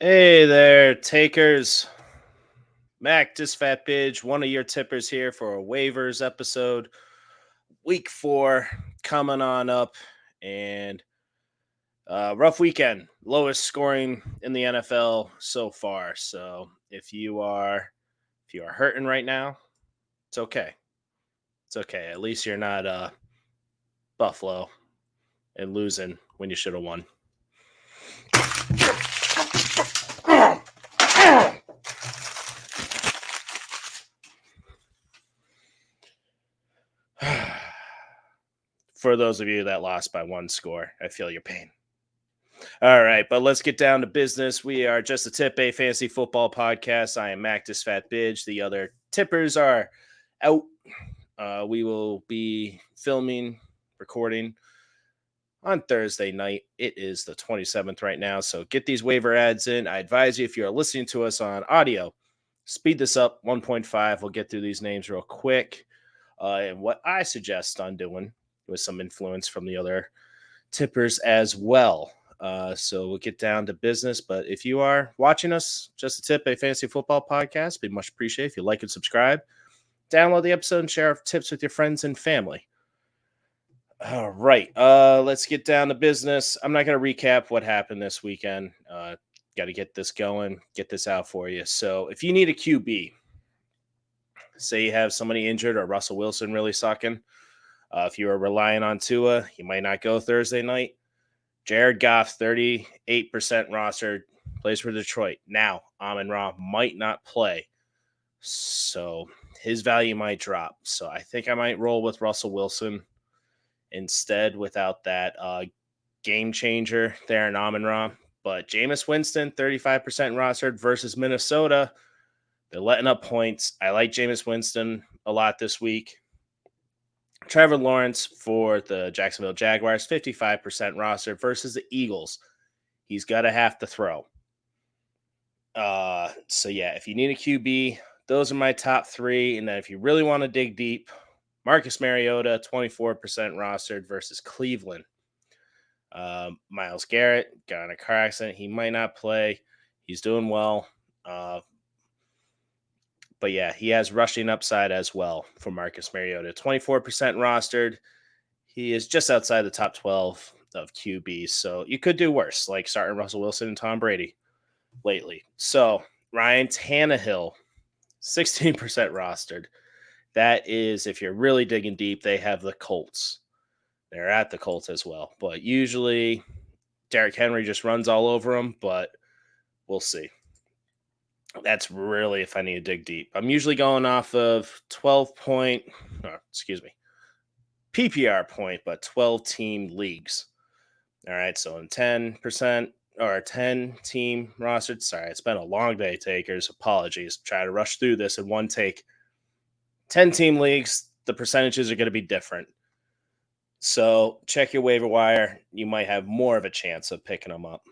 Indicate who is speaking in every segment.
Speaker 1: Hey there, takers. Mac Disfatt Bidge, one of your tippers here for a waivers episode. Week 4 coming on up, and rough weekend. Lowest scoring in the NFL so far. So if you are hurting right now, it's okay. It's okay. At least you're not Buffalo and losing when you should have won. For those of you that lost by one score, I feel your pain. All right, but let's get down to business. We are Just a Tip, a fantasy football podcast. I am Mac Disfatt Bidge. The other tippers are out. We will be recording on Thursday night. It is the 27th right now, so get these waiver ads in. I advise you, if you're listening to us on audio, speed this up 1.5. We'll get through these names real quick. And what I suggest on doing with some influence from the other tippers as well. So we'll get down to business. But if you are watching us, Just a Tip, a fantasy football podcast, be much appreciated if you like and subscribe. Download the episode and share our tips with your friends and family. All right, let's get down to business. I'm not going to recap what happened this weekend. Got to get this going, get this out for you. So if you need a QB, say you have somebody injured or Russell Wilson really sucking, if you are relying on Tua, you might not go Thursday night. Jared Goff, 38% rostered, plays for Detroit. Now, Amon-Ra might not play, so his value might drop. So I think I might roll with Russell Wilson instead without that game changer there in Amon-Ra. But Jameis Winston, 35% rostered versus Minnesota. They're letting up points. I like Jameis Winston a lot this week. Trevor Lawrence for the Jacksonville Jaguars, 55% rostered versus the Eagles. He's got to have to throw. So, yeah, if you need a QB, those are my top 3. And then if you really want to dig deep, Marcus Mariota, 24% rostered versus Cleveland. Myles Garrett got in a car accident. He might not play. He's doing well. But yeah, he has rushing upside as well for Marcus Mariota. 24% rostered. He is just outside the top 12 of QBs. So you could do worse, like starting Russell Wilson and Tom Brady lately. So Ryan Tannehill, 16% rostered. That is, if you're really digging deep, they have the Colts. They're at the Colts as well. But usually Derrick Henry just runs all over them, but we'll see. That's really if I need to dig deep. I'm usually going off of PPR point, but 12 team leagues. All right, so in 10% or 10 team rostered. Sorry, it's been a long day, takers. Apologies. Try to rush through this in one take. 10 team leagues, the percentages are going to be different. So check your waiver wire. You might have more of a chance of picking them up.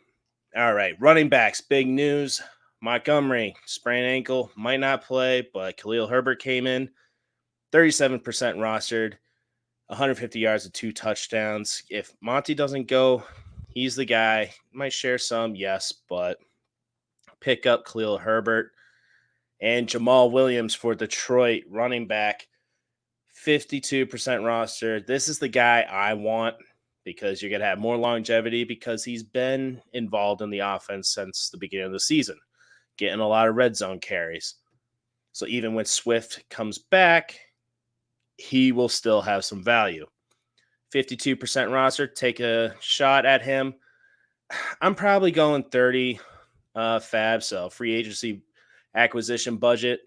Speaker 1: All right, running backs, big news. Montgomery, sprained ankle, might not play, but Khalil Herbert came in, 37% rostered, 150 yards and 2 touchdowns. If Monty doesn't go, he's the guy. Might share some, yes, but pick up Khalil Herbert. And Jamal Williams for Detroit, running back, 52% rostered. This is the guy I want because you're going to have more longevity because he's been involved in the offense since the beginning of the season, getting a lot of red zone carries. So even when Swift comes back, he will still have some value. 52% roster, take a shot at him. I'm probably going 30 fab, so free agency acquisition budget.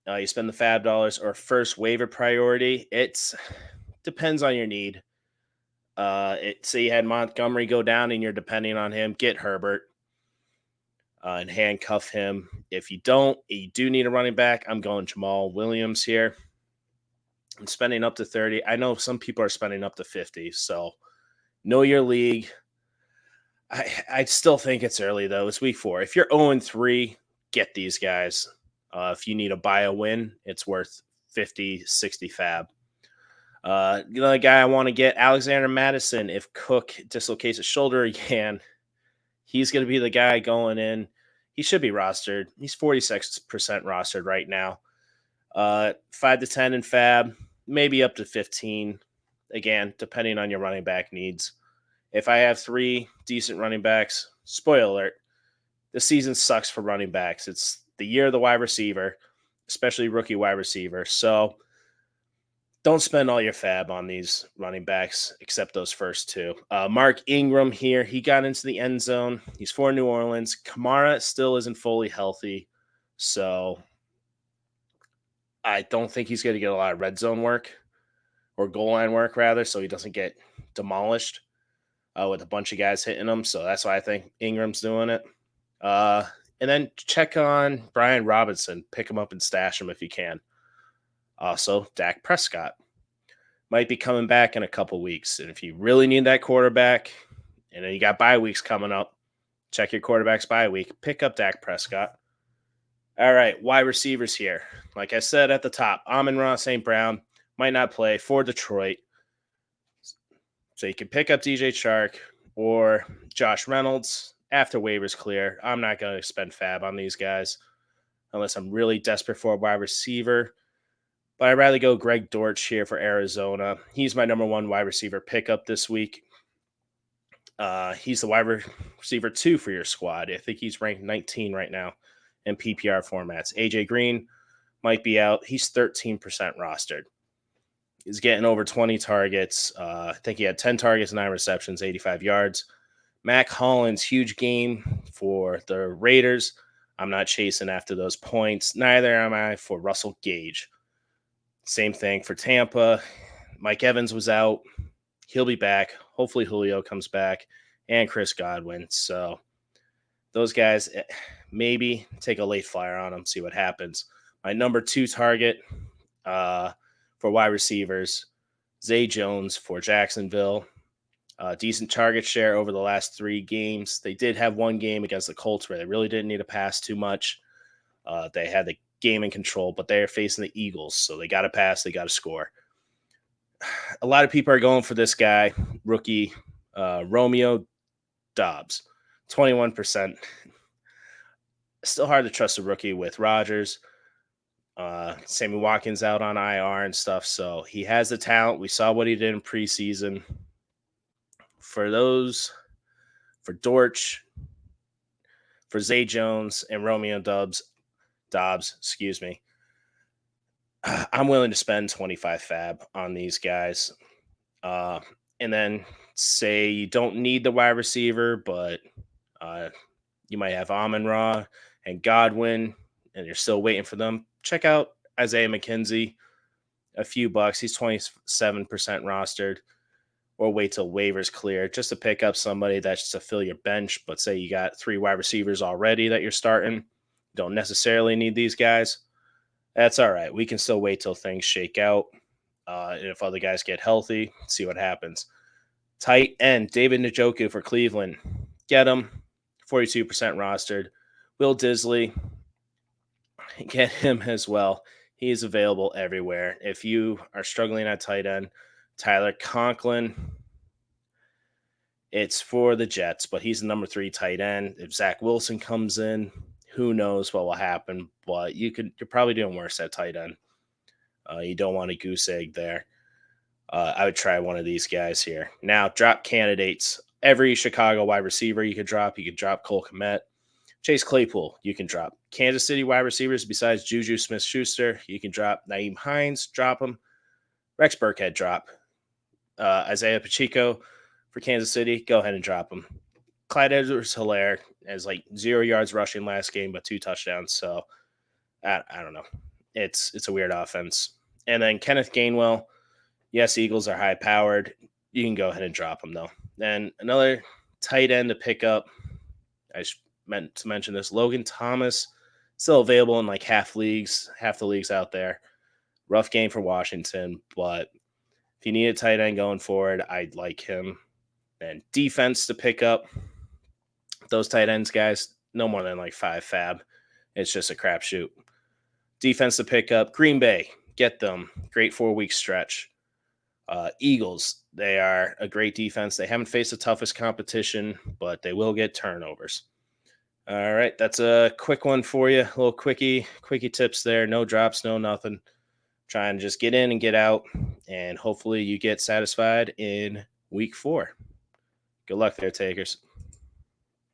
Speaker 1: You spend the fab dollars or first waiver priority. It depends on your need. Say you had Montgomery go down and you're depending on him, get Herbert and handcuff him. If you don't, you do need a running back. I'm going Jamal Williams here. I'm spending up to 30. I know some people are spending up to 50, so know your league. I still think it's early, though. It's week 4. If you're 0-3, get these guys. If you need to buy a win, it's worth 50, 60 fab. The guy I want to get, Alexander Madison. If Cook dislocates his shoulder again, he's going to be the guy going in. he should be rostered. He's 46% rostered right now. 5 to 10 in fab, maybe up to 15. Again, depending on your running back needs. If I have 3 decent running backs, spoiler alert, the season sucks for running backs. It's the year of the wide receiver, especially rookie wide receiver. So don't spend all your fab on these running backs except those first 2. Mark Ingram here, he got into the end zone. He's for New Orleans. Kamara still isn't fully healthy. So I don't think he's going to get a lot of red zone work or goal line work, rather, so he doesn't get demolished with a bunch of guys hitting him. So that's why I think Ingram's doing it. And then check on Brian Robinson. Pick him up and stash him if you can. Also, Dak Prescott might be coming back in a couple weeks. And if you really need that quarterback, and then you got bye weeks coming up, check your quarterback's bye week. Pick up Dak Prescott. All right, wide receivers here. Like I said at the top, Amon-Ra St. Brown might not play for Detroit. So you can pick up DJ Chark or Josh Reynolds after waivers clear. I'm not going to spend fab on these guys unless I'm really desperate for a wide receiver. But I'd rather go Greg Dortch here for Arizona. He's my number 1 wide receiver pickup this week. He's the wide receiver 2 for your squad. I think he's ranked 19 right now in PPR formats. AJ Green might be out. He's 13% rostered. He's getting over 20 targets. I think he had 10 targets, 9 receptions, 85 yards. Mac Hollins, huge game for the Raiders. I'm not chasing after those points. Neither am I for Russell Gage. Same thing for Tampa. Mike Evans was out. He'll be back. Hopefully Julio comes back and Chris Godwin. So those guys, maybe take a late flyer on them, see what happens. My number 2 target for wide receivers, Zay Jones for Jacksonville. Decent target share over the last 3 games. They did have 1 game against the Colts where they really didn't need to pass too much. They had the game in control, but they're facing the Eagles, so they got to pass, they got to score. A lot of people are going for this guy, rookie Romeo Doubs, 21%. Still hard to trust a rookie with Rodgers. Sammy Watkins out on IR and stuff, so he has the talent. We saw what he did in preseason. For Dortch, for Zay Jones and Romeo Doubs, I'm willing to spend 25 fab on these guys. And then say you don't need the wide receiver, but you might have Amon-Ra and Godwin, and you're still waiting for them. Check out Isaiah McKenzie, a few bucks. He's 27% rostered. Or wait till waivers clear just to pick up somebody that's just to fill your bench. But say you got 3 wide receivers already that you're starting, don't necessarily need these guys. That's all right. We can still wait till things shake out. And if other guys get healthy, see what happens. Tight end, David Njoku for Cleveland. Get him. 42% rostered. Will Disley, get him as well. He is available everywhere. If you are struggling at tight end, Tyler Conklin, it's for the Jets, but he's the number 3 tight end. If Zach Wilson comes in, who knows what will happen, but you're probably doing worse at tight end. You don't want a goose egg there. I would try one of these guys here. Now, drop candidates. Every Chicago wide receiver you could drop. You could drop Cole Kmet. Chase Claypool, you can drop. Kansas City wide receivers besides Juju Smith-Schuster, you can drop. Naeem Hines, drop him. Rex Burkhead, drop. Isaiah Pacheco for Kansas City, go ahead and drop him. Clyde Edwards-Helaire has like 0 yards rushing last game, but 2 touchdowns. So I don't know. It's a weird offense. And then Kenneth Gainwell, yes, Eagles are high powered. You can go ahead and drop him though. Then another tight end to pick up. I meant to mention this. Logan Thomas, still available in like half the leagues out there. Rough game for Washington, but if you need a tight end going forward, I'd like him. And defense to pick up. Those tight ends, guys, no more than like 5 fab. It's just a crapshoot. Defense to pick up. Green Bay, get them. Great 4-week stretch. Eagles, they are a great defense. They haven't faced the toughest competition, but they will get turnovers. All right, that's a quick one for you. A little quickie tips there. No drops, no nothing. Try and just get in and get out, and hopefully you get satisfied in week 4. Good luck there, takers.